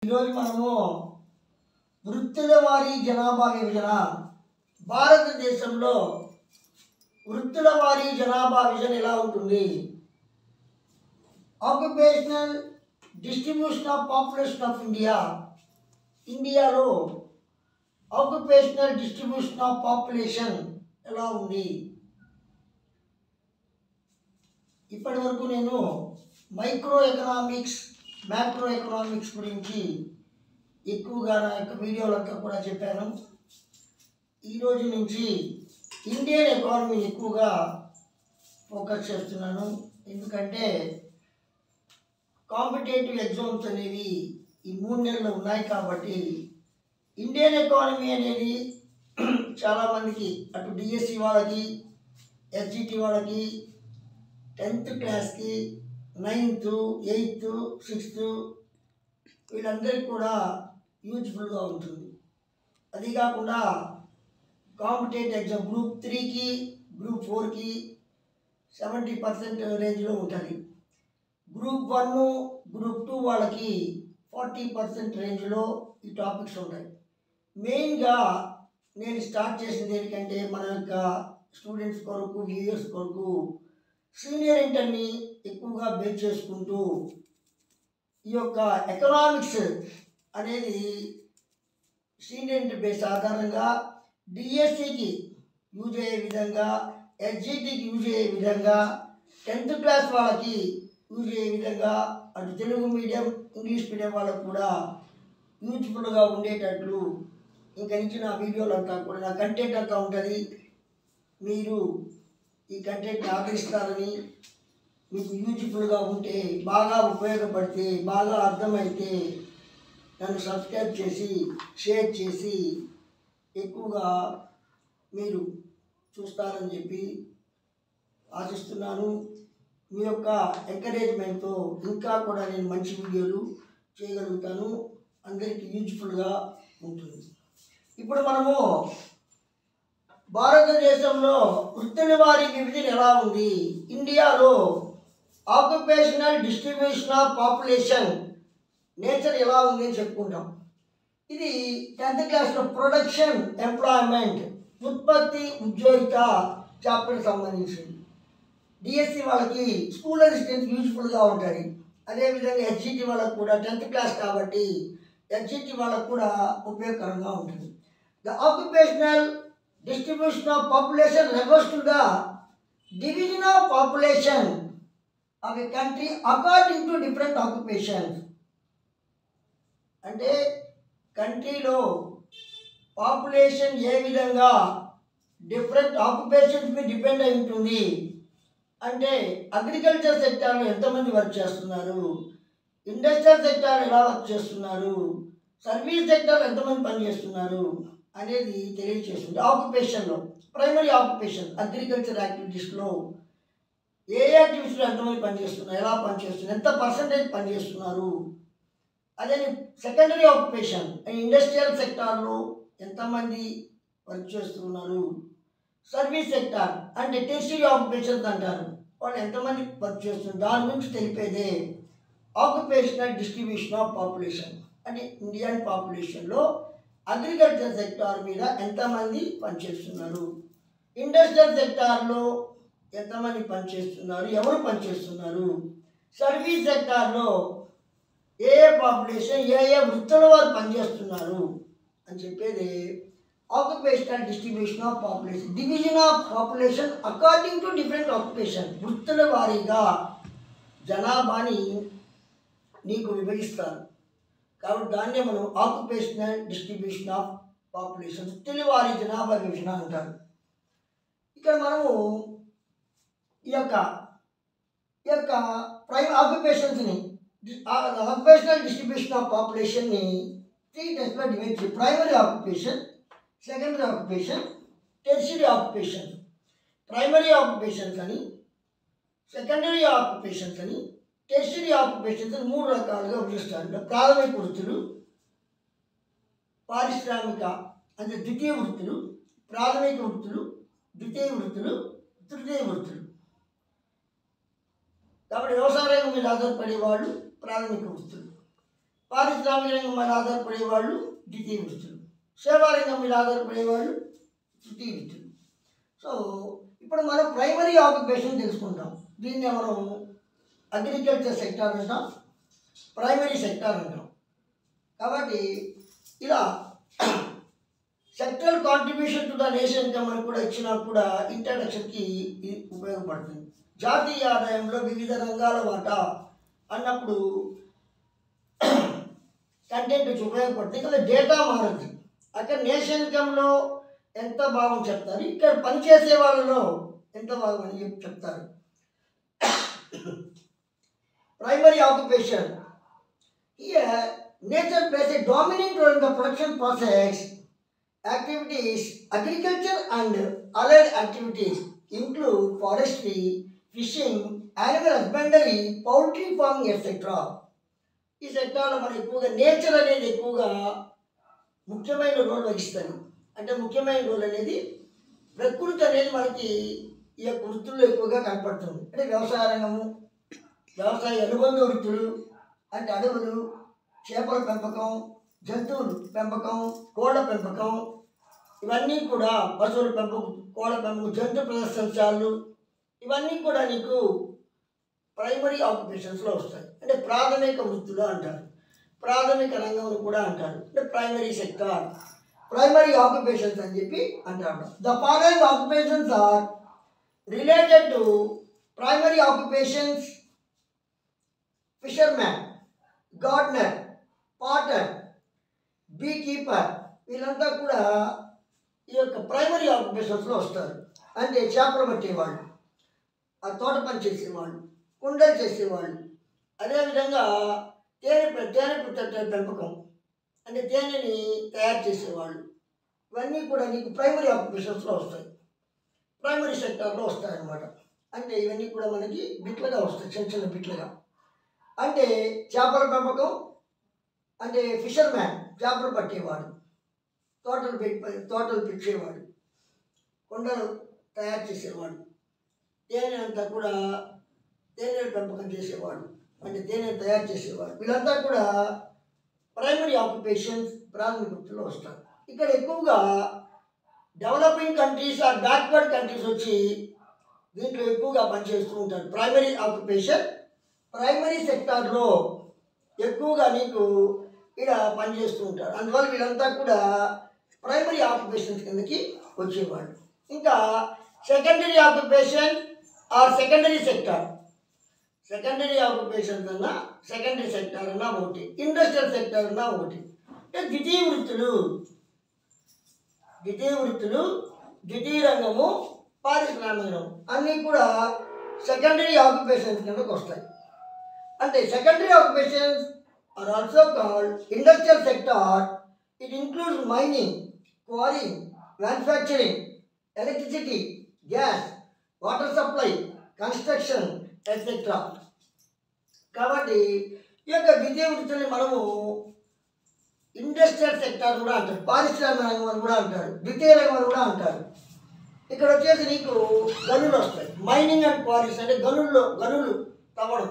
ఈరోజు మనము వృత్తుల వారీ జనాభా విభజన భారతదేశంలో వృత్తుల వారీ జనాభా విభజన ఎలా ఉంటుంది? Occupational distribution of population of ఇండియాలో ఆక్యుపేషనల్ డిస్ట్రిబ్యూషన్ ఆఫ్ పాపులేషన్ ఎలా ఉంది? ఇప్పటి వరకు నేను మైక్రో ఎకనామిక్స్, మ్యాక్రో ఎకనామిక్స్ గురించి ఎక్కువగా నా యొక్క వీడియోలంతా కూడా చెప్పాను. ఈరోజు నుంచి ఇండియన్ ఎకానమీని ఎక్కువగా ఫోకస్ చేస్తున్నాను. ఎందుకంటే కాంపిటేటివ్ ఎగ్జామ్స్ అనేవి ఈ 3 నెలలు ఉన్నాయి కాబట్టి ఇండియన్ ఎకానమీ అనేది చాలామందికి అటు డిఎస్సి వాళ్ళకి, ఎస్జిటి వాళ్ళకి, 10th క్లాస్కి, 9th, 8th, 6th వీళ్ళందరికీ కూడా యూజ్ఫుల్గా ఉంటుంది. అది కాకుండా కాంపిటేటివ్ ఎగ్జామ్ గ్రూప్ 3కి, గ్రూప్ 4కి 70% రేంజ్లో ఉంటుంది. గ్రూప్ 1, గ్రూప్ 2 వాళ్ళకి 40% రేంజ్లో ఈ టాపిక్స్ ఉంటాయి. మెయిన్గా నేను స్టార్ట్ చేసింది ఏంటంటే మన యొక్క స్టూడెంట్స్ కొరకు, వ్యూయర్స్ కొరకు సీనియర్ ఇంటర్ని ఎక్కువగా బేస్ చేసుకుంటూ ఈ యొక్క ఎకనామిక్స్ అనేది సీనియర్ ఇంటర్ బేస్ ఆధారంగా డిఎస్సికి యూజ్ అయ్యే విధంగా, ఎస్జిటికి యూజ్ అయ్యే విధంగా, 10th క్లాస్ వాళ్ళకి యూజ్ అయ్యే విధంగా, అటు తెలుగు మీడియం, ఇంగ్లీష్ మీడియం వాళ్ళకు కూడా యూజ్ఫుల్గా ఉండేటట్లు ఇంకా నుంచి నా వీడియోలు అంతా కూడా నా కంటెంట్ అంతా ఉంటుంది. మీరు ఈ కంటెంట్ని ఆదరిస్తారని, మీకు యూజ్ఫుల్గా ఉంటే, బాగా ఉపయోగపడితే, బాగా అర్థమైతే నన్ను సబ్స్క్రైబ్ చేసి, షేర్ చేసి ఎక్కువగా మీరు చూస్తారని చెప్పి ఆశిస్తున్నాను. మీ యొక్క ఎంకరేజ్మెంట్తో ఇంకా కూడా నేను మంచి వీడియోలు చేయగలుగుతాను. అందరికీ యూజ్ఫుల్గా ఉంటుంది. ఇప్పుడు మనము భారతదేశంలో వృత్తుల వారీ విభజన ఎలా ఉంది, ఇండియాలో occupational distribution of population nature ఎలా ఉంది అని చెప్పుకుంటాం. ఇది 10th క్లాస్లో ప్రొడక్షన్, ఎంప్లాయ్మెంట్, ఉత్పత్తి, ఉద్యోగిత చాప్టర్కి సంబంధించింది. డిఎస్సి వాళ్ళకి స్కూల్ అసిస్టెంట్ యూజ్ఫుల్గా ఉంటుంది. అదేవిధంగా ఎస్జిటి వాళ్ళకు కూడా 10th క్లాస్ కాబట్టి ఎస్జిటి వాళ్ళకు కూడా ఉపయోగకరంగా ఉంటుంది. The occupational distribution of population refers to the division of population of a country according to different occupations. అంటే కంట్రీలో పాపులేషన్ ఏ విధంగా డిఫరెంట్ ఆక్యుపేషన్స్ మీద డిపెండ్ అయి ఉంటుంది. అంటే అగ్రికల్చర్ సెక్టార్లో ఎంతమంది వర్క్ చేస్తున్నారు, ఇండస్ట్రియల్ సెక్టార్ ఎలా వర్క్ చేస్తున్నారు, సర్వీస్ సెక్టార్లో ఎంతమంది పనిచేస్తున్నారు అనేది తెలియజేస్తుంది. ఆక్యుపేషన్లో ప్రైమరీ ఆక్యుపేషన్ అగ్రికల్చర్ యాక్టివిటీస్లో ఏ యాక్టివిటీస్లో ఎంతమంది పనిచేస్తున్నారు, ఎలా పనిచేస్తున్నారు, ఎంత పర్సంటేజ్ పనిచేస్తున్నారు. అదే సెకండరీ ఆక్యుపేషన్ ఇండస్ట్రియల్ సెక్టార్లో ఎంతమంది వర్క్ చేస్తున్నారు. సర్వీస్ సెక్టార్ అంటే టెర్షియరీ ఆక్యుపేషన్స్ అంటారు, వాళ్ళు ఎంతమంది వర్క్ చేస్తున్నారు. దాని గురించి తెలిపేదే ఆక్యుపేషనల్ డిస్ట్రిబ్యూషన్ ఆఫ్ పాపులేషన్. అంటే ఇండియన్ పాపులేషన్లో అగ్రికల్చర్ సెక్టార్ మీద ఎంతమంది పనిచేస్తున్నారు, ఇండస్ట్రియల్ సెక్టార్లో ఎంతమంది పనిచేస్తున్నారు, ఎవరు పనిచేస్తున్నారు, సర్వీస్ సెక్టార్లో ఏ పాపులేషన్, ఏ వృత్తుల వారు పనిచేస్తున్నారు అని చెప్పేది occupational distribution of population. Division of population according to different occupation. వృత్తుల వారీగా జనాభాని నీకు విభజిస్తారు కాబట్టి దాన్నే మనం ఆక్యుపేషనల్ డిస్ట్రిబ్యూషన్ ఆఫ్ పాపులేషన్, వృత్తుల వారీ జనాభా విభజన అంటారు. ఇక్కడ మనము ఈ యొక్క ఆక్యుపేషన్స్ని, ఆక్యుపేషనల్ డిస్ట్రిబ్యూషన్ ఆఫ్ పాపులేషన్ని 3 టైప్స్లో డివైడ్ చేయాలి. Primary occupation, secondary occupation, tertiary occupation. Primary occupations అని, సెకండరీ ఆక్యుపేషన్స్ అని, టెర్షియరీ ఆక్యుపేషన్స్ 3 రకాలుగా విభజిస్తారు. ప్రాథమిక వృత్తులు, పారిశ్రామిక అంటే ద్వితీయ వృత్తులు, ప్రాథమిక వృత్తులు, ద్వితీయ వృత్తులు, తృతీయ వృత్తులు. కాబట్టి వ్యవసాయ రంగం మీద ఆధారపడే వాళ్ళు ప్రాథమిక వృత్తులు. పారిశ్రామిక రంగం మీద ఆధారపడే వాళ్ళు ద్వితీయ వృత్తులు, సేవా రంగం మీద ఆధారపడే వాళ్ళు తృతీయ వృత్తులు. సో ఇప్పుడు మనం ప్రైమరీ ఆక్యుపేషన్ తెలుసుకుంటాం. దీన్ని మనం అగ్రికల్చర్ సెక్టార్ అంటాం, ప్రైమరీ సెక్టార్ అంటాం. కాబట్టి ఇలా sectoral contribution to the nation income అని కూడా ఇచ్చినా కూడా ఇంట్రడక్షన్కి ఇది ఉపయోగపడుతుంది. జాతీయ ఆదాయంలో వివిధ రంగాల వాటా అన్నప్పుడు కంటెంట్ ఉపయోగపడుతుంది. ఇక్కడ డేటా మారుతుంది. అక్కడ నేషన్ ఇన్కమ్లో ఎంత భాగం చెప్తారు, ఇక్కడ పనిచేసే వాళ్ళలో ఎంత భాగం అని చెప్తారు. Primary occupation, here nature plays a dominant role in the production process. Activities, agriculture and allied activities include forestry, fishing, animal husbandry, poultry farming, etc. ఈ సెక్టార్లో మనం ఎక్కువగా నేచర్ అనేది ఎక్కువగా ముఖ్యమైన రోల్ వహిస్తుంది. అంటే ముఖ్యమైన రోల్ అనేది ప్రకృతి అనేది మనకి ఈ యొక్క వృత్తుల్లో ఎక్కువగా కనపడుతుంది. అంటే వ్యవసాయ రంగము, వ్యవసాయ అనుబంధ వృత్తులు అంటే అడవులు, చేపల పెంపకం, జంతువులు పెంపకం, కోళ్ళ పెంపకం, ఇవన్నీ కూడా పశువుల పెంపకం, కోళ్ళ పెంపకం, జంతు ప్రదర్శనశాలలు, ఇవన్నీ కూడా నీకు ప్రైమరీ ఆక్యుపేషన్స్లో వస్తాయి. అంటే ప్రాథమిక వృత్తులు అంటారు, ప్రాథమిక రంగం కూడా అంటారు. అంటే ప్రైమరీ సెక్టార్, ప్రైమరీ ఆక్యుపేషన్స్ అని చెప్పి అంటారు. The following occupations are related to primary occupations: fisherman, gardener, potter, beekeeper. వీళ్ళంతా కూడా ఈ యొక్క ప్రైమరీ ఆక్యుపేషన్స్లో వస్తారు. అంటే చేపలు పట్టేవాళ్ళు, ఆ తోట పని చేసేవాళ్ళు, కుండలు చేసేవాళ్ళు, అదేవిధంగా తేనె పెంపకం అంటే తేనెని తయారు చేసేవాళ్ళు, ఇవన్నీ కూడా నీకు ప్రైమరీ ఆక్యుపేషన్స్లో వస్తాయి, ప్రైమరీ సెక్టార్లో వస్తాయన్నమాట. అంటే ఇవన్నీ కూడా మనకి బిట్లుగా వస్తాయి, చిన్న చిన్న బిట్లుగా. అంటే చేపల పెంపకం అంటే ఫిషర్మ్యాన్ చేపలు పట్టేవాడు, తోటలు పెంచేవాడు, కొండలు తయారు చేసేవాడు, తేనె అంతా కూడా తేనె పెంపకం చేసేవాడు అంటే తేనె తయారు చేసేవాడు. వీళ్ళంతా కూడా ప్రైమరీ ఆక్యుపేషన్స్ ప్రాథమిక వృత్తిలో వస్తారు. ఇక్కడ ఎక్కువగా developing countries or backward countries వచ్చి దీంట్లో ఎక్కువగా పనిచేస్తూ ఉంటారు. ప్రైమరీ ఆక్యుపేషన్ ప్రైమరీ సెక్టార్లో ఎక్కువగా నీకు ఇక్కడ పనిచేస్తూ ఉంటారు. అందువల్ల వీళ్ళంతా కూడా ప్రైమరీ ఆక్యుపేషన్స్ కిందకి వచ్చేవాళ్ళు. ఇంకా secondary occupation or secondary sector, secondary occupations అన్నా సెకండరీ సెక్టార్ అన్నా ఒకటి, ఇండస్ట్రియల్ సెక్టార్ అన్నా ఒకటి. అంటే ద్వితీయ వృత్తులు, ద్వితీయ రంగము, పారిశ్రామిక రంగం అన్నీ కూడా సెకండరీ ఆక్యుపేషన్స్ కిందకు వస్తాయి. అంటే secondary occupations are also called industrial sector. It includes mining, quarrying, manufacturing, electricity, gas, water supply, construction, etc. కాబట్టి ఈ యొక్క ద్వితీయ వృత్తుల్ని మనము ఇండస్ట్రియల్ సెక్టార్ కూడా అంటారు, పారిశ్రామిక రంగం అని కూడా అంటారు, ద్వితీయ రంగం అని కూడా అంటారు. ఇక్కడ వచ్చేసి నీకు గనులు వస్తాయి, మైనింగ్ అండ్ క్వారీస్ అంటే గనులు తవ్వడం,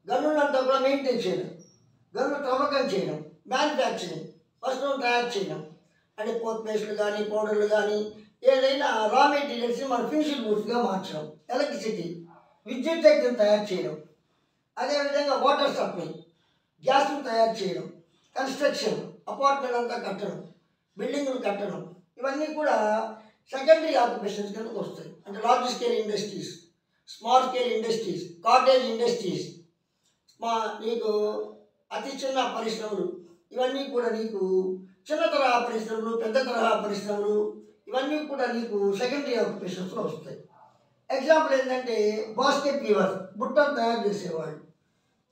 గనులు అంతా కూడా మెయింటైన్ చేయడం, గనులు త్రవ్వకం చేయడం, మ్యానుఫ్యాక్చరింగ్ వస్తువులు తయారు చేయడం అంటే పోత్ పేస్టులు కానీ పౌడర్లు కానీ ఏదైనా రా మెటీరియల్స్ని మన ఫినిషింగ్ గూడ్స్గా మార్చడం, ఎలక్ట్రిసిటీ విద్యుత్ శక్తిని తయారు చేయడం, అదేవిధంగా వాటర్ సప్లై గ్యాస్ను తయారు చేయడం, కన్స్ట్రక్షన్ అపార్ట్మెంట్ అంతా కట్టడం, బిల్డింగులు కట్టడం, ఇవన్నీ కూడా సెకండరీ ఆక్యుపేషన్స్ కిందకు వస్తాయి. అంటే large scale industries, small scale industries, cottage industries, నీకు అతి చిన్న పరిశ్రమలు, ఇవన్నీ కూడా నీకు చిన్న తరహా పరిశ్రమలు, పెద్ద తరహా పరిశ్రమలు, ఇవన్నీ కూడా నీకు సెకండరీ ఆక్యుపేషన్స్లో వస్తాయి. ఎగ్జాంపుల్ ఏంటంటే బాస్కెట్ వీవర్స్ బుట్టలు తయారు చేసేవాళ్ళు,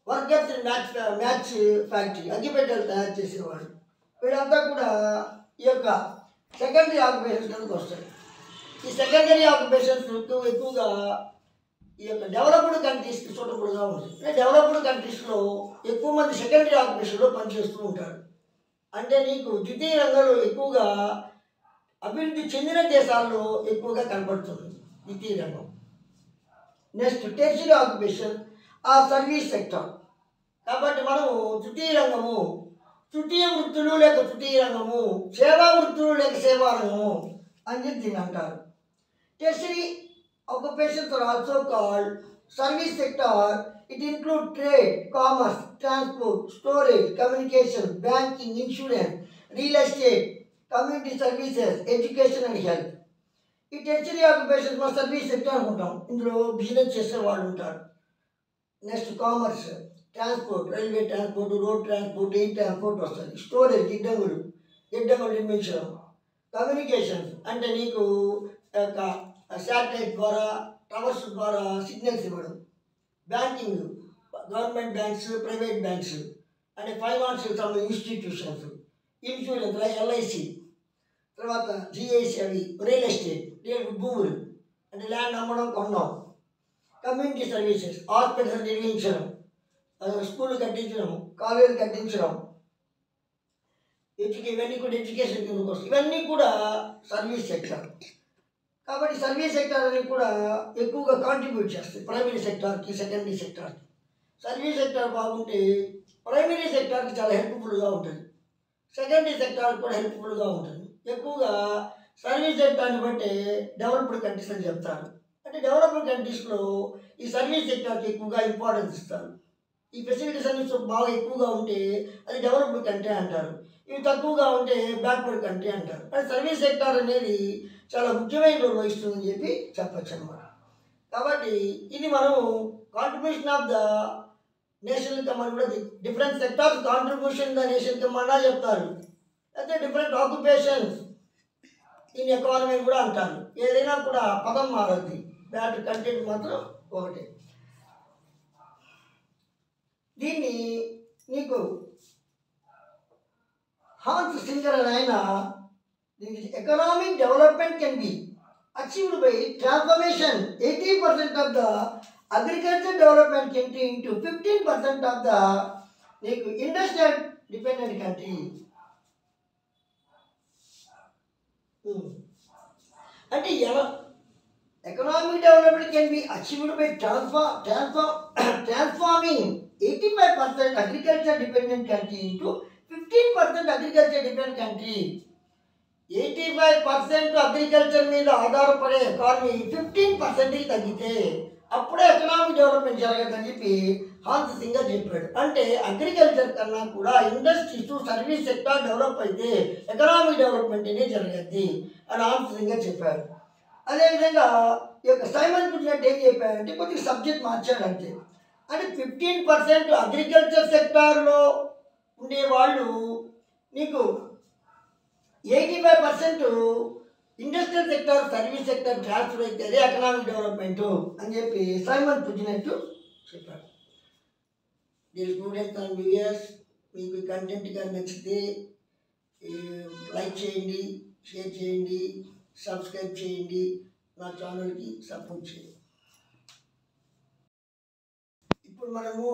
వర్కర్స్ మ్యాచ్ ఫ్యాక్టరీ అగ్గిపెట్టెలు తయారు చేసేవాళ్ళు, వీళ్ళంతా కూడా ఈ యొక్క సెకండరీ ఆక్యుపేషన్స్ కిందకు వస్తాయి. ఈ సెకండరీ ఆక్యుపేషన్స్ ఎక్కువగా ఈ యొక్క డెవలప్డ్ కంట్రీస్కి సూటబుల్గా ఉంటుంది. అంటే డెవలప్డ్ కంట్రీస్లో ఎక్కువ మంది సెకండరీ ఆక్యుపేషన్లో పనిచేస్తూ ఉంటారు. అంటే నీకు ద్వితీయ రంగంలో ఎక్కువగా అభివృద్ధి చెందిన దేశాల్లో ఎక్కువగా కనపడుతుంది ద్వితీయ రంగం. నెక్స్ట్ టెర్షియరీ ఆక్యుపేషన్ ఆ సర్వీస్ సెక్టర్. కాబట్టి మనము తృతీయ రంగము, తృతీయ వృత్తులు లేక తృతీయ రంగము, సేవా వృత్తులు లేక సేవా రంగము అని చెప్పి దీన్ని అంటారు. Tertiary occupations are also called service sector. It includes trade, commerce, transport, storage, communication, banking, insurance, real estate, community services, education and health. ఈ టెర్షరీ ఆక్యుపేషన్స్ మా సర్వీస్ సెక్టర్ అనుకుంటాం. ఇందులో బిజినెస్ చేసే వాళ్ళు ఉంటారు. Next commerce, transport, railway transport, road transport, air transport వస్తుంది. Storage, గిడ్డంగులు నిర్మించడం. కమ్యూనికేషన్స్ అంటే నీకు శాటిలైట్ ద్వారా, టవర్స్ ద్వారా సిగ్నల్స్ ఇవ్వడం. Banking, government banks, private banks అంటే ఫైనాన్షియల్ ఇన్స్టిట్యూషన్స్. ఇన్సూరెన్స్, ఎల్ఐసి, తర్వాత జిఐసి, అవి రియల్ ఎస్టేట్, భూములు అంటే ల్యాండ్ అమ్మడం, కొనడం. కమ్యూనిటీ సర్వీసెస్, హాస్పిటల్స్ నిర్మించడం, స్కూల్ కట్టించడం, కాలేజీలు కట్టించడం, ఇవన్నీ కూడా ఎడ్యుకేషన్ కిందకు వస్తాయి. ఇవన్నీ కూడా సర్వీస్ సెక్టర్. కాబట్టి సర్వీస్ సెక్టర్ అనేది కూడా ఎక్కువగా కాంట్రిబ్యూట్ చేస్తాయి ప్రైమరీ సెక్టార్కి, సెకండరీ సెక్టార్కి. సర్వీస్ సెక్టార్ బాగుంటే ప్రైమరీ సెక్టార్కి చాలా హెల్ప్ఫుల్గా ఉంటుంది, సెకండరీ సెక్టార్కి కూడా హెల్ప్ఫుల్గా ఉంటుంది. ఎక్కువగా సర్వీస్ సెక్టార్ని బట్టి డెవలప్డ్ కంట్రీస్ అని చెప్తారు. అంటే డెవలప్డ్ కంట్రీస్లో ఈ సర్వీస్ సెక్టార్కి ఎక్కువగా ఇంపార్టెన్స్ ఇస్తారు. ఈ ఫెసిలిటీస్ అన్ని బాగా ఎక్కువగా ఉంటే అది డెవలప్డ్ కంట్రీ అంటారు. ఇవి తక్కువగా ఉంటే బ్యాక్వర్డ్ కంట్రీ అంటారు. అంటే సర్వీస్ సెక్టార్ అనేది చాలా ముఖ్యమైన రోల్ వహిస్తుందని చెప్పి చెప్పచ్చు అన్నమాట. కాబట్టి ఇది మనం contribution of the national income అని కూడా different sectors contribution the national income అన్నా చెప్తారు. అయితే డిఫరెంట్ ఆక్యుపేషన్స్ దీని ఎకానమీ కూడా అంటారు. ఏదైనా కూడా పదం మారద్ది, బ్యాట్ కంటెంట్ మాత్రం ఒకటే. దీన్ని నీకు హాన్స్ సింగర్ అని ఆయన economic development can be achieved by transformation 80% of the agriculture development country into 15% of the నీకు ఇండస్ట్రియల్ డిపెండెంట్ కంట్రీ. అంటే economic development can be achieved by transforming 85% agriculture dependent country into 15% agriculture dependent country. 85% agriculture మీద ఆధారపడే economy 15%కి తగ్గితే అప్పుడే economic development జరగదని చెప్పి Hans singer చెప్పాడు. అంటే అగ్రికల్చర్ కన్నా కూడా ఇండస్ట్రీస్, సర్వీస్ సెక్టార్ డెవలప్ అయితే ఎకనామిక్ డెవలప్మెంట్ అనేది జరగద్ది అని హాన్స్ సింగర్ చెప్పాడు. అదేవిధంగా ఈ యొక్క సైమన్ గురించి ఏం చెప్పాడంటే కొద్దిగా సబ్జెక్ట్ మార్చాడు అంతే. అంటే 15% అగ్రికల్చర్ సెక్టార్లో ఉండేవాళ్ళు నీకు 85% industrial sector, service sector transfer అయితే అదే ఎకనామిక్ డెవలప్మెంట్ అని చెప్పి సైమన్ పుచ్చినట్టు చెప్పాడు. దీని స్టూడెంట్స్ అండ్ వ్యూయర్స్ మీకు ఈ కంటెంట్ కానీ నచ్చితే లైక్ చేయండి, షేర్ చేయండి, సబ్స్క్రైబ్ చేయండి, నా ఛానల్కి సపోర్ట్ చేయండి. ఇప్పుడు మనము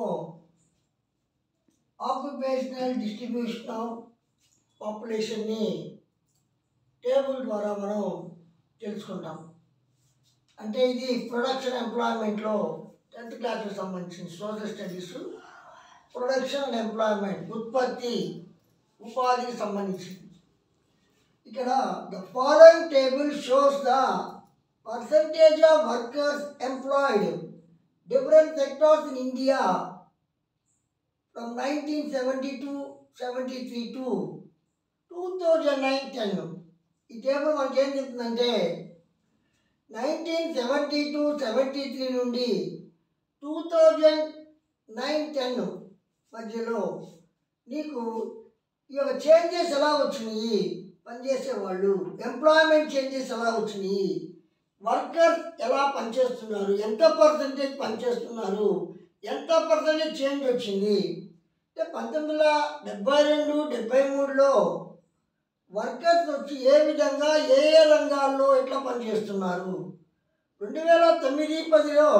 ఆక్యుపేషనల్ డిస్ట్రిబ్యూషన్ ఆఫ్ పాపులేషన్ని టేబుల్ ద్వారా మనం తెలుసుకుంటాం. అంటే ఇది ప్రొడక్షన్ ఎంప్లాయ్మెంట్లో 10th క్లాస్కి సంబంధించిన social studies. Production and employment, ఉత్పత్తి, ఉపాధికి సంబంధించింది. ఇక్కడ the following table shows the percentage of workers employed different sectors in India from 1972-73 to 2009-10. ఈ టేబుల్ మనకి ఏం చెప్తుందంటే 1972-73 నుండి 2009-10 మధ్యలో నీకు ఈ యొక్క చేంజెస్ ఎలా వచ్చినాయి, పనిచేసేవాళ్ళు ఎంప్లాయ్మెంట్ చేంజెస్ ఎలా వచ్చినాయి, వర్కర్స్ ఎలా పనిచేస్తున్నారు, ఎంత పర్సంటేజ్ పనిచేస్తున్నారు, ఎంత పర్సంటేజ్ చేంజ్ వచ్చింది. అంటే 1972-73లో వర్కర్స్ వచ్చి ఏ విధంగా ఏ రంగాల్లో ఎట్లా పనిచేస్తున్నారు, 2009-10లో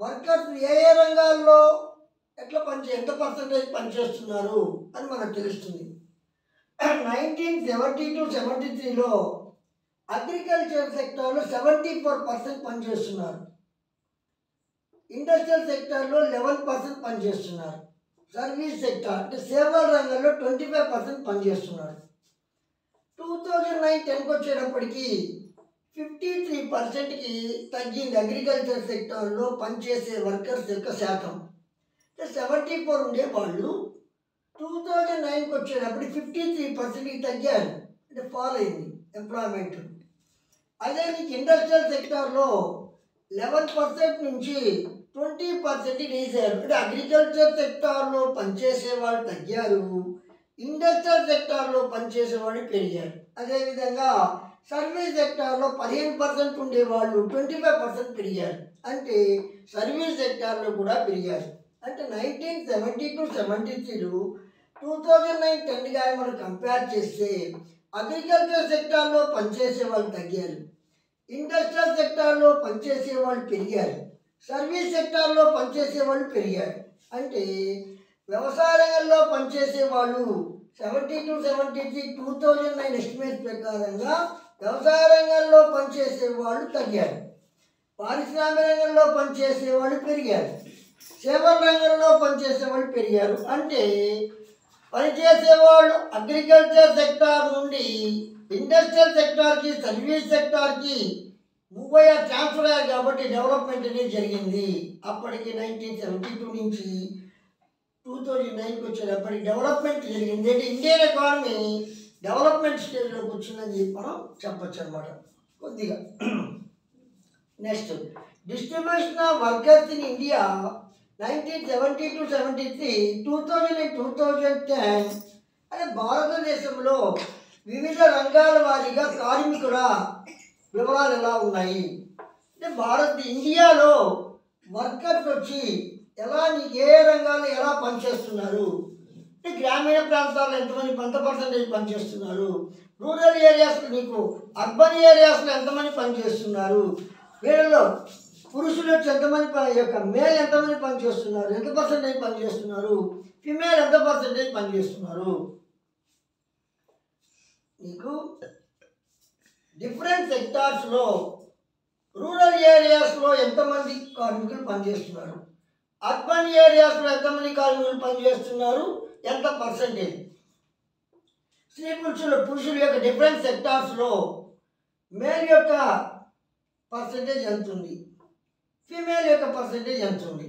వర్కర్స్ ఏ రంగాల్లో ఎట్లా ఎంత పర్సంటేజ్ పనిచేస్తున్నారు అని మనకు తెలుస్తుంది. 1970-73లో అగ్రికల్చర్ సెక్టార్లో 74% పనిచేస్తున్నారు, ఇండస్ట్రియల్ సెక్టార్లో 11% పనిచేస్తున్నారు. సర్వీస్ సెక్టార్ అంటే సేవల రంగంలో 25% పనిచేస్తున్నారు. 2009-10కి వచ్చేటప్పటికి 53%కి తగ్గింది అగ్రికల్చర్ సెక్టార్లో పనిచేసే వర్కర్స్ యొక్క శాతం. 74 ఉండేవాళ్ళు 2009కి వచ్చేటప్పటికి 53%కి తగ్గారు, అంటే ఫాల్ అయింది ఎంప్లాయ్మెంట్. అదే నీకు ఇండస్ట్రియల్ సెక్టార్లో 11% నుంచి 20% రీజారు, అంటే అగ్రికల్చర్ సెక్టార్లో పనిచేసే వాళ్ళు తగ్గారు, ఇండస్ట్రియల్ సెక్టార్లో పనిచేసే వాళ్ళు పెరిగారు. అదేవిధంగా సర్వీస్ సెక్టార్లో 15% ఉండేవాళ్ళు 25% పెరిగారు, అంటే సర్వీస్ సెక్టార్లో కూడా పెరిగారు. అంటే 1970-73 2009-10 కానీ మనం కంపేర్ చేస్తే అగ్రికల్చర్ సెక్టార్లో పనిచేసే వాళ్ళు తగ్గారు, ఇండస్ట్రియల్ సెక్టార్లో పనిచేసే వాళ్ళు పెరిగారు, సర్వీస్ సెక్టార్లో పనిచేసే వాళ్ళు పెరిగారు. అంటే వ్యవసాయ రంగంలో పనిచేసే వాళ్ళు 70-73 2009 ఎస్టిమేట్ ప్రకారంగా వ్యవసాయ రంగంలో పనిచేసే వాళ్ళు తగ్గారు, పారిశ్రామిక రంగంలో పనిచేసే వాళ్ళు పెరిగారు, సేవల రంగంలో పనిచేసే వాళ్ళు పెరిగారు. అంటే పనిచేసేవాళ్ళు అగ్రికల్చర్ సెక్టార్ నుండి ఇండస్ట్రియల్ సెక్టార్కి సర్వీస్ సెక్టార్కి మూవ్ అయ్యే ట్రాన్స్ఫర్ అయ్యారు కాబట్టి డెవలప్మెంట్ అనేది జరిగింది. అప్పటికి 1972 నుంచి 2009కి వచ్చేటప్పటికి డెవలప్మెంట్ జరిగింది. అంటే ఇండియన్ ఎకానమీ డెవలప్మెంట్ స్టేజ్లోకి వచ్చిందని చెప్పి మనం చెప్పచ్చు అనమాట కొద్దిగా. Next distribution of workers in India 1970-73 2000-2010 అంటే భారతదేశంలో వివిధ రంగాల వారీగా కార్మికుల వివరాలు ఎలా ఉన్నాయి అంటే ఇండియాలో వర్కర్స్ వచ్చి నీకు ఏ రంగాల్లో ఎలా పనిచేస్తున్నారు అంటే గ్రామీణ ప్రాంతాల్లో ఎంత పర్సెంటేజ్ పనిచేస్తున్నారు, రూరల్ ఏరియాస్లో నీకు అర్బన్ ఏరియాస్లో ఎంతమంది పనిచేస్తున్నారు, వీళ్ళలో పురుషులు వచ్చి మేల్ ఎంతమంది పనిచేస్తున్నారు, ఎంత పర్సెంటేజ్ పనిచేస్తున్నారు, ఫిమేల్ ఎంత పర్సెంటేజ్ పనిచేస్తున్నారు. నీకు డిఫరెంట్ సెక్టార్స్లో రూరల్ ఏరియాస్లో ఎంతమంది కార్మికులు పనిచేస్తున్నారు, అర్బన్ ఏరియాస్లో ఎంతమంది కార్మికులు పనిచేస్తున్నారు, ఎంత పర్సెంటేజ్. స్త్రీ పురుషుల యొక్క డిఫరెంట్ సెక్టార్స్లో మేల్ యొక్క పర్సెంటేజ్ ఎంత ఉంది, ఫీమేల్ యొక్క పర్సెంటేజ్ ఎంత ఉంది,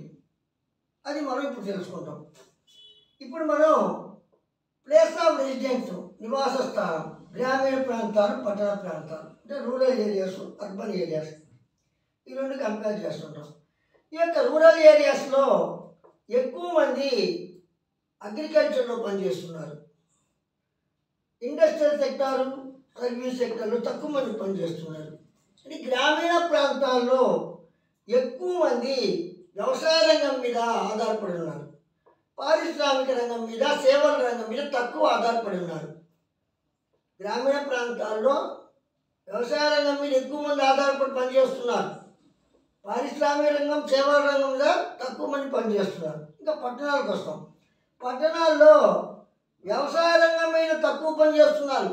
అది మనం ఇప్పుడు తెలుసుకుంటాం. ఇప్పుడు మనం ప్లేస్ ఆఫ్ రెసిడెన్స్ నివాస స్థానం గ్రామీణ ప్రాంతాలు పట్టణ ప్రాంతాలు అంటే రూరల్ ఏరియాస్ అర్బన్ ఏరియాస్ ఈ రెండు కంపేర్ చేస్తుంటాం. ఈ యొక్క రూరల్ ఏరియాస్లో ఎక్కువ మంది అగ్రికల్చర్లో పనిచేస్తున్నారు, ఇండస్ట్రియల్ సెక్టారు సర్వీస్ సెక్టార్లో తక్కువ మంది పనిచేస్తున్నారు. అంటే గ్రామీణ ప్రాంతాల్లో ఎక్కువ మంది వ్యవసాయ రంగం మీద ఆధారపడి ఉన్నారు, పారిశ్రామిక రంగం మీద సేవల రంగం మీద తక్కువ ఆధారపడి ఉన్నారు. గ్రామీణ ప్రాంతాల్లో వ్యవసాయ రంగం మీద ఎక్కువ మంది ఆధారపడి పనిచేస్తున్నారు, పారిశ్రామిక రంగం సేవల రంగం మీద తక్కువ మంది పనిచేస్తున్నారు. ఇంకా పట్టణాలకు వస్తాం, పట్టణాల్లో వ్యవసాయ రంగం మీద తక్కువ పనిచేస్తున్నారు,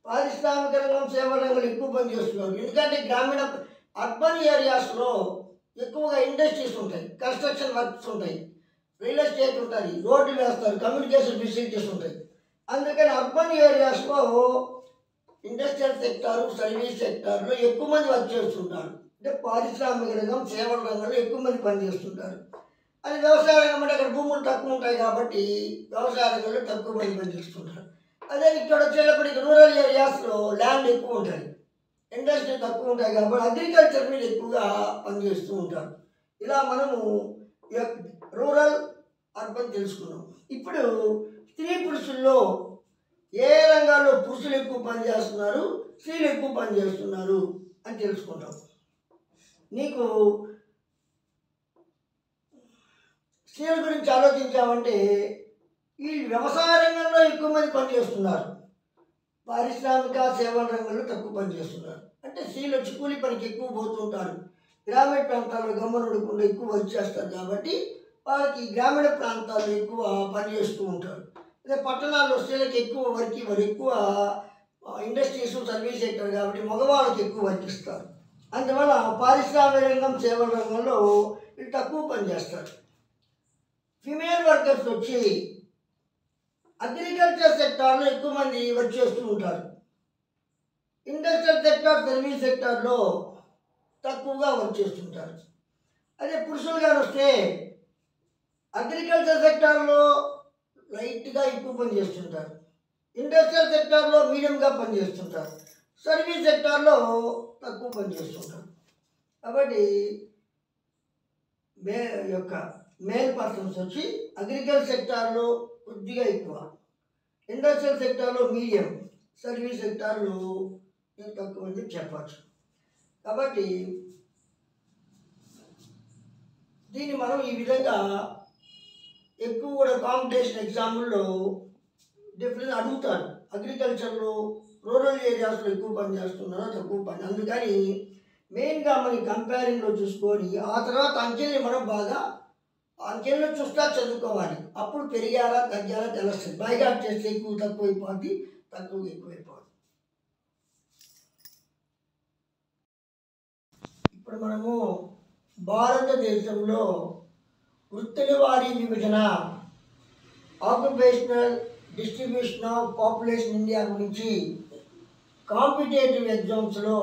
పారిశ్రామిక రంగం సేవల రంగంలో ఎక్కువ పనిచేస్తున్నారు. ఎందుకంటే అర్బన్ ఏరియాస్లో ఎక్కువగా ఇండస్ట్రీస్ ఉంటాయి, కన్స్ట్రక్షన్ వర్క్స్ ఉంటాయి, రియల్ ఎస్టేట్ ఉంటుంది, రోడ్లు వేస్తారు, కమ్యూనికేషన్ ఫెసిలిటీస్ ఉంటాయి. అందుకని అర్బన్ ఏరియాస్లో ఇండస్ట్రియల్ సెక్టారు సర్వీస్ సెక్టార్లో ఎక్కువ మంది వర్క్ చేస్తుంటారు. అంటే పారిశ్రామిక రంగం సేవల రంగంలో ఎక్కువ మంది పనిచేస్తుంటారు. అది వ్యవసాయ రంగం అంటే అక్కడ భూములు తక్కువ ఉంటాయి కాబట్టి వ్యవసాయ రంగంలో తక్కువ మంది పనిచేస్తుంటారు. అదే ఇక్కడ వచ్చేటప్పటికి రూరల్ ఏరియాస్లో ల్యాండ్ ఎక్కువ ఉంటుంది, ఇండస్ట్రీ తక్కువ ఉంటాయి కాబట్టి అగ్రికల్చర్ మీద ఎక్కువగా పనిచేస్తూ ఉంటారు. ఇలా మనము రూరల్ అర్బన్ తెలుసుకున్నాం. ఇప్పుడు స్త్రీ పురుషుల్లో ఏ రంగాల్లో పురుషులు ఎక్కువ పనిచేస్తున్నారు, స్త్రీలు ఎక్కువ పనిచేస్తున్నారు అని తెలుసుకుంటాం. నీకు స్త్రీల గురించి ఆలోచించామంటే వీళ్ళు వ్యవసాయ రంగంలో ఎక్కువ మంది పనిచేస్తున్నారు, పారిశ్రామిక సేవల రంగంలో తక్కువ పనిచేస్తున్నారు. అంటే స్త్రీలు వచ్చి కూలి పనికి ఎక్కువ పోతుంటారు, గ్రామీణ ప్రాంతాల్లో గమ్మనుడకుండా ఎక్కువ వర్క్ చేస్తారు కాబట్టి వాళ్ళకి గ్రామీణ ప్రాంతాల్లో ఎక్కువ పనిచేస్తూ ఉంటారు. అదే పట్టణాల్లో స్త్రీలకు ఎక్కువ వర్క్ ఇవ్వరు, ఎక్కువ ఇండస్ట్రీస్ సర్వీస్ సెక్టర్ కాబట్టి మగవాళ్ళకి ఎక్కువ వర్క్ ఇస్తారు. అందువల్ల పారిశ్రామిక రంగం సేవల రంగంలో వీళ్ళు తక్కువ పనిచేస్తారు. ఫిమేల్ వర్కర్స్ వచ్చి అగ్రికల్చర్ సెక్టార్లో ఎక్కువ మంది వర్క్ చేస్తూ ఉంటారు. ఇండస్ట్రియల్ సెక్టార్, సర్వీస్ సెక్టార్లో తక్కువగా వర్క్ చేస్తుంటారు. అదే పురుషులుగా వస్తే అగ్రికల్చర్ సెక్టార్లో లైట్గా ఎక్కువ పని చేస్తుంటారు, ఇండస్ట్రియల్ సెక్టార్లో మీడియంగా పనిచేస్తుంటారు, సర్వీస్ సెక్టార్లో తక్కువ పని చేస్తుంటారు. కాబట్టి మేల్ పర్సన్స్ వచ్చి అగ్రికల్చర్ సెక్టార్లో కొద్దిగా ఎక్కువ, ఇండస్ట్రియల్ సెక్టార్లో మీడియం, సర్వీస్ సెక్టార్లో తక్కువ అని చెప్పచ్చు. కాబట్టి దీన్ని మనం ఈ విధంగా ఎక్కువ కూడా కాంపిటీషన్ ఎగ్జామ్లో డిఫరెన్స్ అడుగుతారు. అగ్రికల్చర్లో రూరల్ ఏరియాస్లో ఎక్కువ పని చేస్తున్నారో తక్కువ పని, అందుకని మెయిన్గా మనకి కంపేరింగ్లో చూసుకొని ఆ తర్వాత అంకెల్ని మనం బాగా అంకెల్లో చూస్తా చదువుకోవాలి. అప్పుడు పెరిగారా తగ్గారా తెలుస్తుంది. బాగా చేస్తే ఎక్కువ తక్కువ అయిపోద్ది, తక్కువ ఎక్కువైపోద్ది. ఇప్పుడు మనము భారతదేశంలో వృత్తుల వారీ విభజన, occupational distribution of population India గురించి కాంపిటేటివ్ ఎగ్జామ్స్లో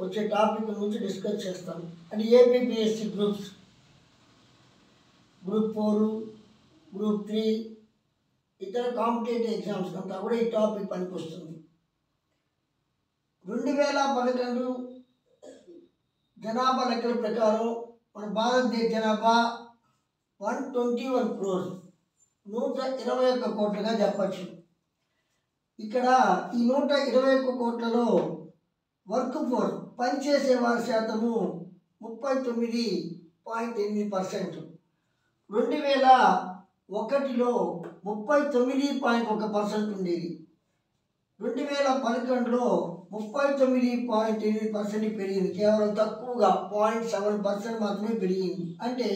వచ్చే టాపిక్ గురించి డిస్కస్ చేస్తాం. అంటే ఏపీపీఎస్సీ గ్రూప్స్, గ్రూప్ 4, గ్రూప్ 3 ఇతర కాంపిటేటివ్ ఎగ్జామ్స్ అంతా కూడా ఈ టాపిక్ పనికొస్తుంది. 2011 జనాభా లెక్కల ప్రకారం మన భారతదేశ జనాభా 121 crores, 121 కోట్లుగా చెప్పచ్చు. ఇక్కడ ఈ 121 కోట్లలో వర్క్ ఫోర్స్ పనిచేసే వారి శాతము 39.8%. 2001లో 39.1% ఉండేది. 2011లో 39.8% పెరిగింది. కేవలం తక్కువగా 0.7% మాత్రమే పెరిగింది. అంటే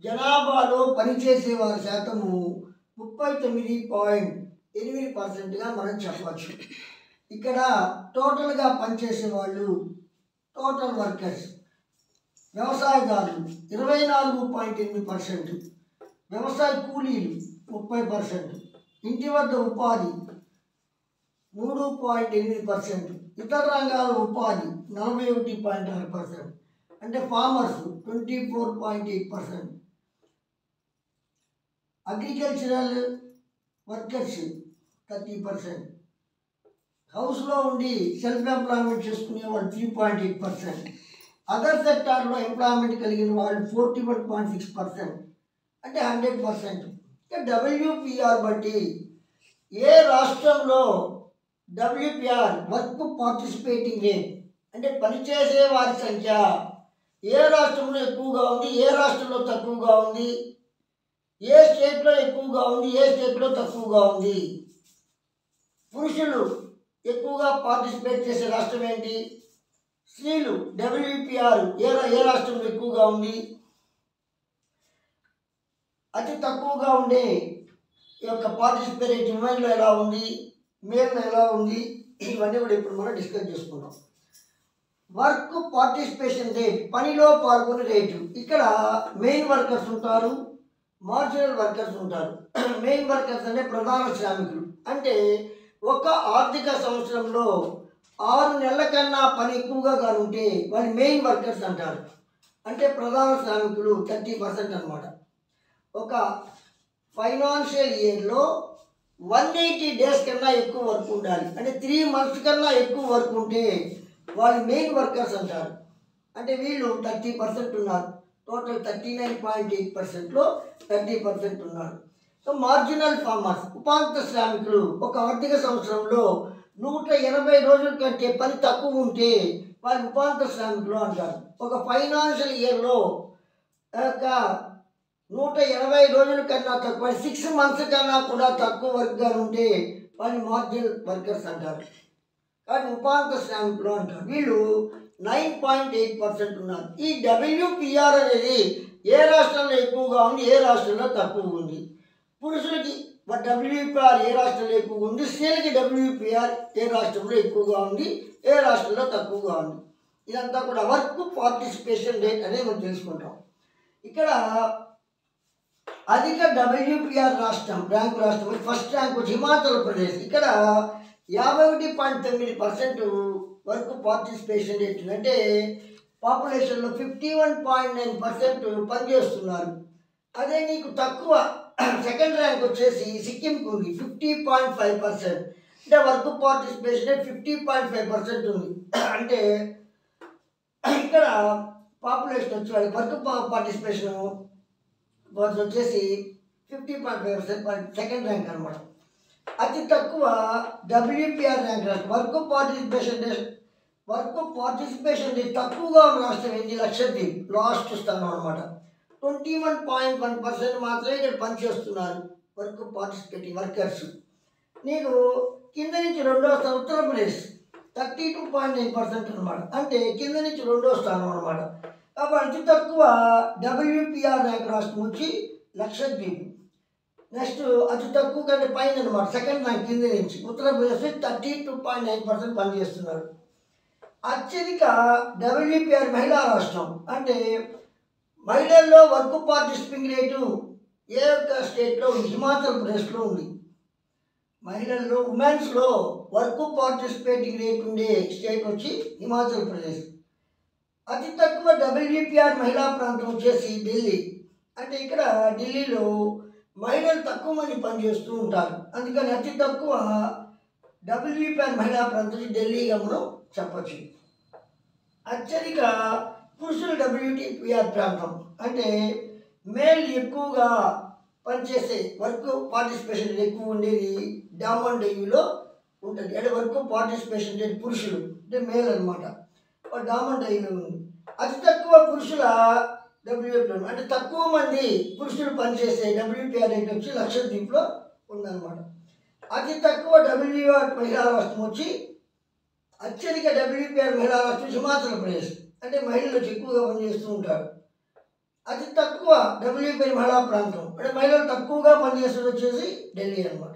జనాభాలో పనిచేసే వారి శాతము 39.8%గా మనం చెప్పవచ్చు. ఇక్కడ టోటల్గా పనిచేసే వాళ్ళు, టోటల్ వర్కర్స్, వ్యవసాయదారులు 24.8%, వ్యవసాయ కూలీలు 30%, ఇంటి వద్ద ఉపాధి 3.8%, ఇతర రంగాల ఉపాధి 41.6%, అంటే ఫార్మర్స్ 24.8%, అగ్రికల్చరల్ వర్కర్స్ 30%, హౌస్లో ఉండి సెల్ఫ్ ఎంప్లాయ్మెంట్ చేసుకునే వాళ్ళు 3.8%, అదర్ సెక్టార్లో ఎంప్లాయ్మెంట్ కలిగిన వాళ్ళు 41.6%, అంటే 100%. డబ్ల్యూపీఆర్ బట్టి ఏ రాష్ట్రంలో డబ్ల్యూపీఆర్ వర్క్ పార్టిసిపేటింగ్ రేట్ అంటే పనిచేసే వారి సంఖ్య ఏ రాష్ట్రంలో ఎక్కువగా ఉంది, ఏ రాష్ట్రంలో తక్కువగా ఉంది, ఏ స్టేట్లో ఎక్కువగా ఉంది, ఏ స్టేట్లో తక్కువగా ఉంది, పురుషులు ఎక్కువగా పార్టిసిపేట్ చేసే రాష్ట్రం ఏంటి, స్త్రీలు డబ్ల్యూపీఆర్ ఏ రాష్ట్రంలో ఎక్కువగా ఉంది, అతి తక్కువగా ఉండే ఈ యొక్క పార్టిసిపేట్ ఉమెన్లో ఎలా ఉంది, మేల్లో ఎలా ఉంది, ఇవన్నీ కూడా ఇప్పుడు మనం డిస్కస్ చేసుకున్నాం. వర్క్ పార్టిసిపేషన్ రేట్, పనిలో పాల్గొనే రేటు. ఇక్కడ మెయిన్ వర్కర్స్ ఉంటారు, మార్జినల్ వర్కర్స్ ఉంటారు. మెయిన్ వర్కర్స్ అంటే ప్రధాన శ్రామికులు. అంటే ఒక ఆర్థిక సంవత్సరంలో 6 నెలల కన్నా పని ఎక్కువగా కానుంటే వాళ్ళు మెయిన్ వర్కర్స్ అంటారు. అంటే ప్రధాన శ్రామికులు 30% అన్నమాట. ఒక ఫైనాన్షియల్ ఇయర్లో 180 days కన్నా ఎక్కువ వర్క్ ఉండాలి. అంటే 3 months కన్నా ఎక్కువ వర్క్ ఉంటే వాళ్ళు మెయిన్ వర్కర్స్ అంటారు. అంటే వీళ్ళు 30% ఉన్నారు. టోటల్ 39.8%లో 30% ఉన్నారు. సో మార్జినల్ ఫార్మర్స్, ఉపాంత శ్రామికులు ఒక ఆర్థిక సంవత్సరంలో 180 రోజుల కంటే పని తక్కువ ఉంటే వాళ్ళు ఉపాంత శ్రామికులు అంటారు. ఒక ఫైనాన్షియల్ ఇయర్లో 180 రోజుల కన్నా తక్కువ, 6 months కన్నా కూడా తక్కువ వర్క్గా ఉంటే వాళ్ళు మార్జినల్ వర్కర్స్ అంటారు. కానీ ఉపాంత శ్రామికులు అంటారు. వీళ్ళు 9.8% ఉన్నారు. ఈ డబ్ల్యూపీఆర్ అనేది ఏ రాష్ట్రంలో ఎక్కువగా ఉంది, ఏ రాష్ట్రంలో తక్కువ ఉంది. పురుషులకి డబ్ల్యూపీఆర్ ఏ రాష్ట్రంలో ఎక్కువగా ఉంది, స్త్రీలకి డబ్ల్యూపీఆర్ ఏ రాష్ట్రంలో ఎక్కువగా ఉంది, ఏ రాష్ట్రంలో తక్కువగా ఉంది. ఇదంతా కూడా వర్క్ పార్టిసిపేషన్ రేట్ అనేది మనం తెలుసుకుంటాం. ఇక్కడ అధిక డబ్ల్యూపీఆర్ రాష్ట్రం ఫస్ట్ ర్యాంక్ వచ్చి హిమాచల్ ప్రదేశ్. ఇక్కడ 51.9% వరకు పార్టిసిపేషన్ రేట్ ఉంది. అంటే పాపులేషన్లో 51.9% పనిచేస్తున్నారు. అదే నీకు తక్కువ సెకండ్ ర్యాంక్ వచ్చేసి సిక్కింకి ఉంది 50.5%. అంటే వర్క్ పార్టిసిపేషన్ 50.5% ఉంది. అంటే ఇక్కడ పాపులేషన్ వచ్చి వాళ్ళకి వర్క్ పార్టిసిపేషన్ వచ్చేసి 50.5% సెకండ్ ర్యాంక్ అనమాట. అతి తక్కువ డబ్ల్యూపీఆర్ ర్యాంక్ రాష్ట్రం వర్క్ పార్టిసిపేషన్ రేట్ తక్కువగా ఉన్న రాష్ట్రం ఏంటి? లక్షద్వీప్ లాస్ట్ స్థానం అనమాట. 21.1% మాత్రమే ఇక్కడ పనిచేస్తున్నారు వర్క్ పార్టిసిపేటింగ్ వర్కర్స్. నీకు కింద నుంచి రెండో స్థానం ఉత్తరప్రదేశ్ 32.9% అనమాట. అంటే కింద నుంచి రెండో స్థానం అనమాట. కాబట్టి అతి తక్కువ డబ్ల్యూపీఆర్ ర్యాంక్ రాష్ట్రం వచ్చి లక్షద్వీప్. నెక్స్ట్ అతి తక్కువ కంటే పైన అనమాట సెకండ్ ర్యాంక్ కింద నుంచి ఉత్తరప్రదేశ్ 32.9% పనిచేస్తున్నారు. అత్యధిక డబ్ల్యూపీఆర్ మహిళా రాష్ట్రం. అంటే మహిళల్లో వర్క్ పార్టిసిపేటింగ్ రేటు ఏ ఒక్క స్టేట్లో ఉంది? హిమాచల్ ప్రదేశ్లో ఉంది. మహిళల్లో ఉమెన్స్లో వర్క్ పార్టిసిపేటింగ్ రేట్ ఉండే స్టేట్ వచ్చి హిమాచల్ ప్రదేశ్. అతి తక్కువ డబ్ల్యూపీఆర్ మహిళా ప్రాంతం వచ్చేసి ఢిల్లీ. అంటే ఇక్కడ ఢిల్లీలో మహిళలు తక్కువ మంది పనిచేస్తూ ఉంటారు. అందుకని అతి తక్కువ డబ్ల్యూపీఆర్ మహిళా ప్రాంతం ఢిల్లీగా మనం చెప్పచ్చు. అత్యధిక పురుషుల డబ్ల్యూపీఆర్ ప్రాంతం. అంటే మేల్ ఎక్కువగా పనిచేసే వర్క్ పార్టిసిపేషన్ ఎక్కువ ఉండేది డామన్ డైవ్యూలో ఉంటుంది. అంటే వర్క్ పార్టిసిపేషన్ రేట్ పురుషులు అంటే మేల్ అనమాట. డామన్ డైవ్యూలో ఉంది. అతి తక్కువ పురుషుల డబ్ల్యూపీఆర్ అంటే తక్కువ మంది పురుషులు పనిచేసే డబ్ల్యూపీఆర్ రేట్ వచ్చి లక్షద్వీప్లో ఉందన్నమాట. అతి తక్కువ డబ్ల్యూపీఆర్ మహిళా రాష్ట్రం వచ్చి అత్యధిక డబ్ల్యూపీఆర్ మహిళా రాష్ట్రం హిమాచల్ ప్రదేశ్. అంటే మహిళలు ఎక్కువగా పనిచేస్తూ ఉంటారు. అతి తక్కువ డబ్ల్యూపీఆర్ మహిళా ప్రాంతం అంటే మహిళలు తక్కువగా పనిచేసేది వచ్చేసి ఢిల్లీ అనమాట.